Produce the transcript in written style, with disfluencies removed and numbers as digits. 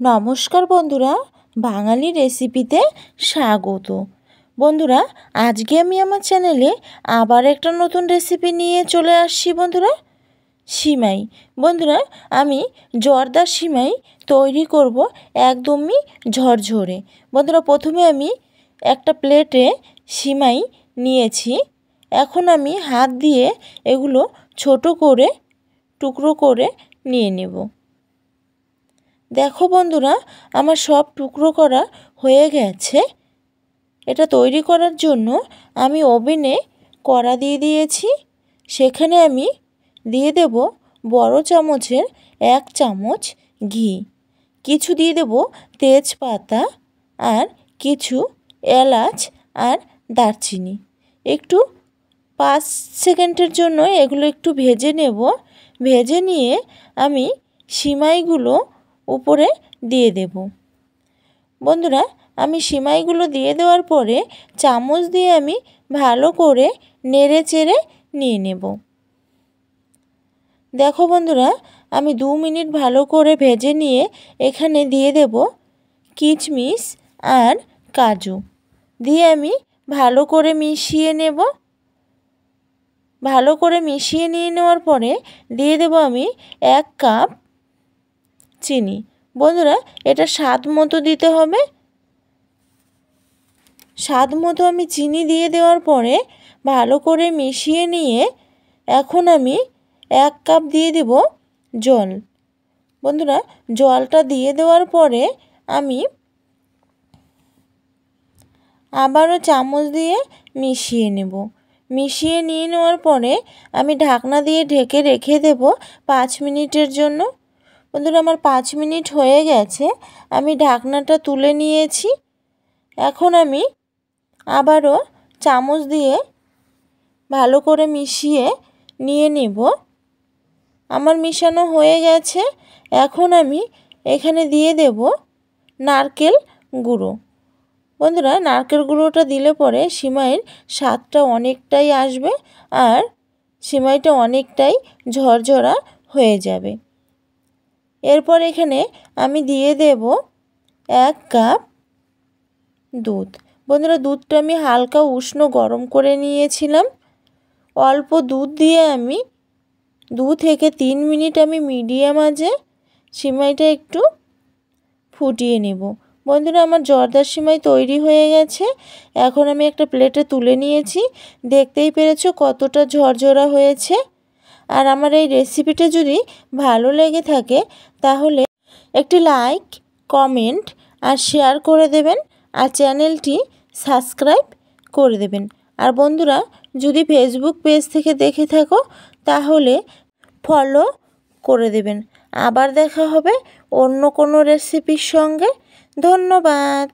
নমস্কার বন্ধুরা, বাঙালি রেসিপিতে স্বাগত। বন্ধুরা, আজকে আমি আমার চ্যানেলে আবার একটা নতুন রেসিপি নিয়ে চলে আসছি বন্ধুরা, সিমাই। বন্ধুরা, আমি জর্দার সিমাই তৈরি করব একদমই ঝরঝরে। বন্ধুরা, প্রথমে আমি একটা প্লেটে সিমাই নিয়েছি। এখন আমি হাত দিয়ে এগুলো ছোট করে টুকরো করে নিয়ে নেব। দেখো বন্ধুরা, আমার সব টুকরো করা হয়ে গেছে। এটা তৈরি করার জন্য আমি ওভেনে কড়া দিয়ে দিয়েছি। সেখানে আমি দিয়ে দেব বড় চামচের 1 চামচ ঘি, কিছু দিয়ে দেব তেজপাতা আর কিছু এলাচ আর দারচিনি। একটু 5 সেকেন্ডের জন্য এগুলো একটু ভেজে নেব। ভেজে নিয়ে আমি সিমাইগুলো উপরে দিয়ে দেব। বন্ধুরা, আমি সিমাইগুলো দিয়ে দেওয়ার পরে চামচ দিয়ে আমি ভালো করে নেড়ে চেড়ে নিয়ে নেব। দেখো বন্ধুরা, আমি 2 মিনিট ভালো করে ভেজে নিয়ে এখানে দিয়ে দেব কিশমিশ আর কাজু দিয়ে আমি ভালো করে মিশিয়ে নেব। ভালো করে মিশিয়ে নিয়ে নেওয়ার পরে দিয়ে দেব আমি 1 কাপ চিনি। বন্ধুরা, এটা স্বাদ মতো দিতে হবে। স্বাদ মতো আমি চিনি দিয়ে দেওয়ার পরে ভালো করে মিশিয়ে নিয়ে এখন আমি 1 কাপ দিয়ে দেব জল। বন্ধুরা, জলটা দিয়ে দেওয়ার পরে আমি আবারও চামচ দিয়ে মিশিয়ে নেব। মিশিয়ে নিয়ে নেওয়ার পরে আমি ঢাকনা দিয়ে ঢেকে রেখে দেব 5 মিনিটের জন্য। বন্ধুরা, আমার 5 মিনিট হয়ে গেছে। আমি ঢাকনাটা তুলে নিয়েছি। এখন আমি আবারও চামচ দিয়ে ভালো করে মিশিয়ে নিয়ে নেব। আমার মিশানো হয়ে গেছে। এখন আমি এখানে দিয়ে দেব নারকেল গুঁড়ো। বন্ধুরা, নারকেল গুঁড়োটা দিলে পরে সিমাইয়ের স্বাদটা অনেকটাই আসবে আর সিমাইটা অনেকটাই ঝরঝরা হয়ে যাবে। এরপর এখানে আমি দিয়ে দেব 1 কাপ দুধ। বন্ধুরা, দুধটা আমি হালকা উষ্ণ গরম করে নিয়েছিলাম। অল্প দুধ দিয়ে আমি 2 থেকে 3 মিনিট আমি মিডিয়াম আঁচে সিমাইটা একটু ফুটিয়ে নেব। বন্ধুরা, আমার জর্দার সিমাই তৈরি হয়ে গেছে। এখন আমি একটা প্লেটে তুলে নিয়েছি। দেখতেই পেরেছো কতটা ঝরঝরা হয়েছে। আর আমার এই রেসিপিটা যদি ভালো লেগে থাকে তাহলে একটি লাইক, কমেন্ট আর শেয়ার করে দেবেন আর চ্যানেলটি সাবস্ক্রাইব করে দেবেন। আর বন্ধুরা, যদি ফেসবুক পেজ থেকে দেখে থাকো তাহলে ফলো করে দেবেন। আবার দেখা হবে অন্য কোনো রেসিপির সঙ্গে। ধন্যবাদ।